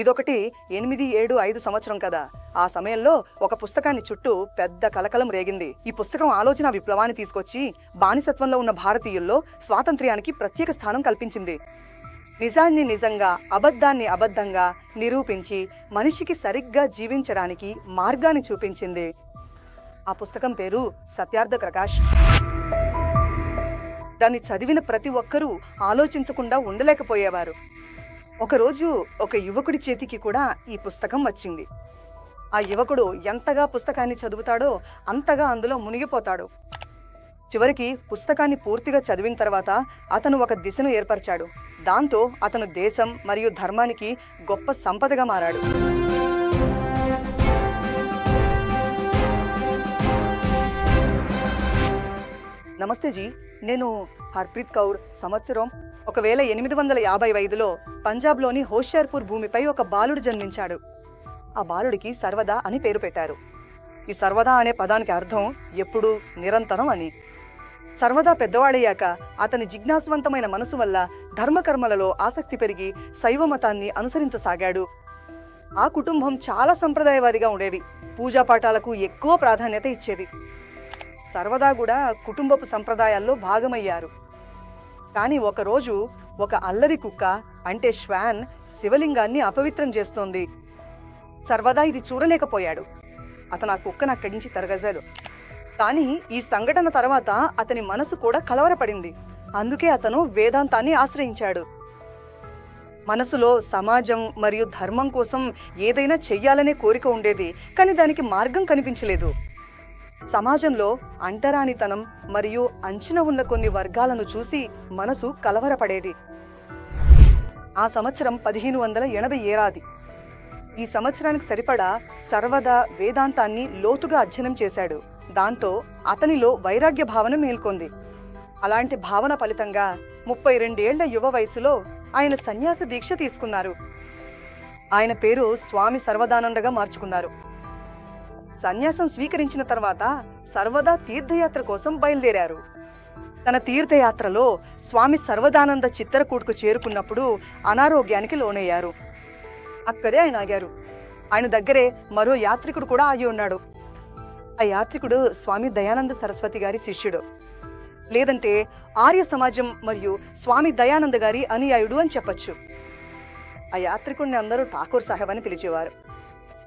ఇదొకటి 875 సంవత్సరం కదా. ఆ సమయంలో ఒక పుస్తకాన్ని చుట్టూ పెద్ద కలకలం రేగింది. ఈ పుస్తకం ఆలోచన విప్లవాన్ని తీసుకొచ్చి బానిసత్వంలో ఉన్న భారతీయుల్లో స్వాతంత్ర్యానికి ప్రత్యేక స్థానం కల్పించింది. నిజాన్ని నిజంగా, అబద్ధాన్ని అబద్ధంగా నిరూపించి మనిషికి సరిగ్గా జీవించడానికి మార్గాన్ని చూపించింది. ఆ పుస్తకం పేరు సత్యార్థ ప్రకాష్. దాన్ని చదివిన ప్రతి ఒక్కరూ ఆలోచించకుండా ఉండలేకపోయేవారు. ఒకరోజు ఒక యువకుడి చేతికి కూడా ఈ పుస్తకం వచ్చింది. ఆ యువకుడు ఎంతగా పుస్తకాన్ని చదువుతాడో అంతగా అందులో మునిగిపోతాడు. చివరికి పుస్తకాన్ని పూర్తిగా చదివిన తర్వాత అతను ఒక దిశను ఏర్పరిచాడు. దాంతో అతను దేశం మరియు ధర్మానికి గొప్ప సంపదగా మారాడు. నమస్తే జీ, నేను హర్ప్రీత్ కౌర్. సంవత్సరం 1855లో పంజాబ్లోని హోషియార్పూర్ భూమిపై ఒక బాలుడు జన్మించాడు. ఆ బాలుడికి సర్వదా అని పేరు పెట్టారు. ఈ సర్వదా అనే పదానికి అర్థం ఎప్పుడు, నిరంతరం అని. సర్వదా పెద్దవాడయ్యాక అతని జిజ్ఞాసవంతమైన మనసు వల్ల ధర్మకర్మలలో ఆసక్తి పెరిగి శైవ మతాన్ని అనుసరించసాగాడు. ఆ కుటుంబం చాలా సంప్రదాయవాదిగా ఉండేవి. పూజాపాఠాలకు ఎక్కువ ప్రాధాన్యత ఇచ్చేవి. సర్వదా కూడా కుటుంబపు సంప్రదాయాల్లో భాగమయ్యారు. కానీ ఒకరోజు ఒక అల్లరి కుక్క అంటే శ్వాన్ శివలింగాన్ని అపవిత్రం చేస్తోంది. సర్వదా ఇది చూడలేకపోయాడు. అతను ఆ కుక్కను అక్కడి నుంచి తరగజాడు. కానీ ఈ సంఘటన తర్వాత అతని మనసు కూడా కలవరపడింది. అందుకే అతను వేదాంతాన్ని ఆశ్రయించాడు. మనసులో సమాజం మరియు ధర్మం కోసం ఏదైనా చెయ్యాలనే కోరిక ఉండేది, కానీ దానికి మార్గం కనిపించలేదు. సమాజంలో అంటరానితనం మరియు అంచున ఉన్న కొన్ని వర్గాలను చూసి మనసు కలవరపడేది. ఆ సంవత్సరం 1587. ఈ సంవత్సరానికి సరిపడా సర్వదా వేదాంతాన్ని లోతుగా అధ్యయనం చేశాడు. దాంతో అతనిలో వైరాగ్య భావన మేల్కొంది. అలాంటి భావన ఫలితంగా 32 ఏళ్ల యువ వయసులో ఆయన సన్యాస దీక్ష తీసుకున్నారు. ఆయన పేరు స్వామి సర్వదానందగా మార్చుకున్నారు. సన్యాసం స్వీకరించిన తర్వాత సర్వదా తీర్థయాత్ర కోసం బయలుదేరారు. తన తీర్థయాత్రలో స్వామి సర్వదానంద చిత్తరకూట్కు చేరుకున్నప్పుడు అనారోగ్యానికి లోనయ్యారు. అక్కడే ఆయన ఆగారు. ఆయన దగ్గరే మరో యాత్రికుడు కూడా ఆగి ఉన్నాడు. ఆ యాత్రికుడు స్వామి దయానంద సరస్వతి గారి శిష్యుడు, లేదంటే ఆర్య సమాజం మరియు స్వామి దయానంద గారి అనుయాయుడు అని చెప్పచ్చు. ఆ యాత్రికుడిని అందరూ ఠాకూర్ సాహెబ్ అని పిలిచేవారు.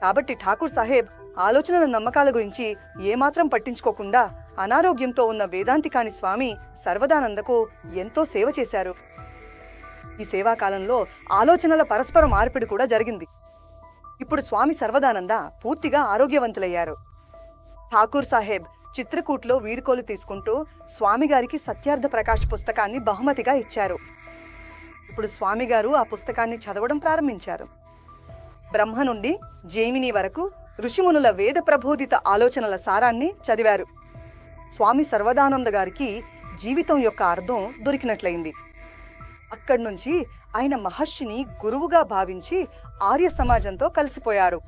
కాబట్టి ఠాకూర్ సాహెబ్ ఆలోచనల నమ్మకాల గురించి ఏమాత్రం పట్టించుకోకుండా అనారోగ్యంతో ఉన్న వేదాంతి కాని స్వామి సర్వదానందకు ఎంతో సేవ చేశారు. ఈ సేవాకాలంలో ఆలోచనల పరస్పర మార్పిడి కూడా జరిగింది. ఇప్పుడు స్వామి సర్వదానంద పూర్తిగా ఆరోగ్యవంతులయ్యారు. ఠాకూర్ సాహెబ్ చిత్రకూట్లో వీడుకోలు తీసుకుంటూ స్వామి గారికి సత్యార్థ ప్రకాష్ పుస్తకాన్ని బహుమతిగా ఇచ్చారు. ఇప్పుడు స్వామి గారు ఆ పుస్తకాన్ని చదవడం ప్రారంభించారు. బ్రహ్మ నుండి జైమిని వరకు ఋషిమునుల వేద ప్రబోధిత ఆలోచనల సారాన్ని చదివారు. స్వామి సర్వదానంద గారికి జీవితం యొక్క అర్థం దొరికినట్లయింది. అక్కడి నుంచి ఆయన మహర్షిని గురువుగా భావించి ఆర్య సమాజంతో కలిసిపోయారు.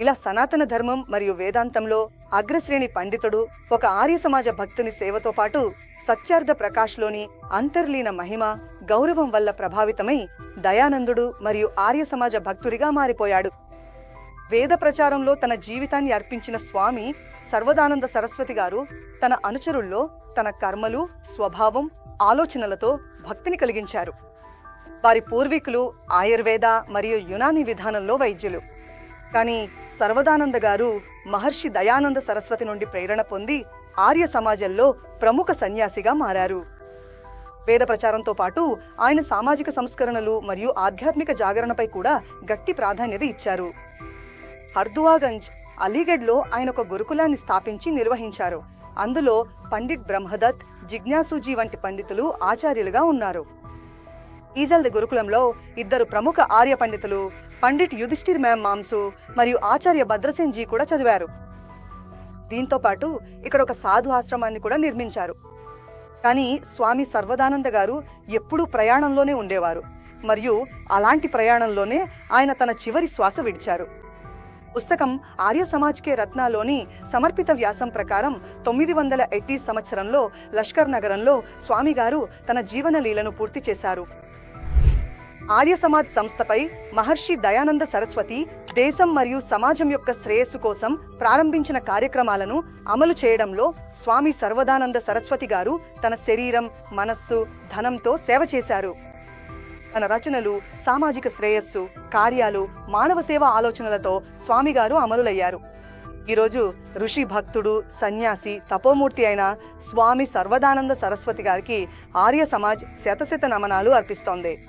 ఇలా సనాతన ధర్మం మరియు వేదాంతంలో అగ్రశ్రేణి పండితుడు ఒక ఆర్య సమాజ భక్తుని సేవతో పాటు సత్యార్థ ప్రకాష్లోని అంతర్లీన మహిమ, గౌరవం వల్ల ప్రభావితమై దయానందుడు మరియు ఆర్య సమాజ భక్తుడిగా మారిపోయాడు. వేద ప్రచారంలో తన జీవితాన్ని అర్పించిన స్వామి సర్వదానంద సరస్వతి గారు తన అనుచరుల్లో తన కర్మలు, స్వభావం, ఆలోచనలతో భక్తిని కలిగించారు. వారి పూర్వీకులు ఆయుర్వేద మరియు యునాని విధానంలో వైద్యులు. కానీ సర్వదానంద గారు మహర్షి దయానంద సరస్వతి నుండి ప్రేరణ పొంది ఆర్య సమాజంలో ప్రముఖ సన్యాసిగా మారారు. వేద ప్రచారంతో పాటు ఆయన సామాజిక సంస్కరణలు మరియు ఆధ్యాత్మిక జాగరణపై కూడా గట్టి ప్రాధాన్యత ఇచ్చారు. హర్దువాగంజ్, అలీగఢ్లో ఆయన ఒక గురుకులాన్ని స్థాపించి నిర్వహించారు. అందులో పండిట్ బ్రహ్మదత్, జిజ్ఞాసూజీ వంటి పండితులు ఆచార్యులుగా ఉన్నారు. ఈజల్ద్ గురుకులంలో 2 ప్రముఖ ఆర్య పండితులు పండిట్ యుధిష్ఠిర్ మాంసు మరియు ఆచార్య భద్రసేన్ జీ కూడా చదివారు. దీంతో పాటు ఇక్కడ ఒక సాధు ఆశ్రమాన్ని కూడా నిర్మించారు. కానీ స్వామి సర్వదానంద గారు ఎప్పుడూ ప్రయాణంలోనే ఉండేవారు మరియు అలాంటి ప్రయాణంలోనే ఆయన తన చివరి శ్వాస విడిచారు. పుస్తకం ఆర్య సమాజ్ కే రత్నాలోని సమర్పిత వ్యాసం ప్రకారం 980 సంవత్సరంలో లష్కర్ నగరంలో స్వామి గారు తన జీవన లీలను పూర్తి చేశారు. ఆర్య సమాజ్ సంస్థపై మహర్షి దయానంద సరస్వతి దేశం మరియు సమాజం యొక్క శ్రేయస్సు కోసం ప్రారంభించిన కార్యక్రమాలను అమలు చేయడంలో స్వామి సర్వదానంద సరస్వతి గారు తన శరీరం, మనస్సు, ధనంతో సేవ చేశారు. తన రచనలు, సామాజిక శ్రేయస్సు, కార్యాలు, మానవ సేవ ఆలోచనలతో స్వామిగారు అమరులయ్యారు. ఈరోజు ఋషి, భక్తుడు, సన్యాసి, తపోమూర్తి అయిన స్వామి సర్వదానంద సరస్వతి గారికి ఆర్య సమాజ్ శతశత నమనాలు అర్పిస్తోంది.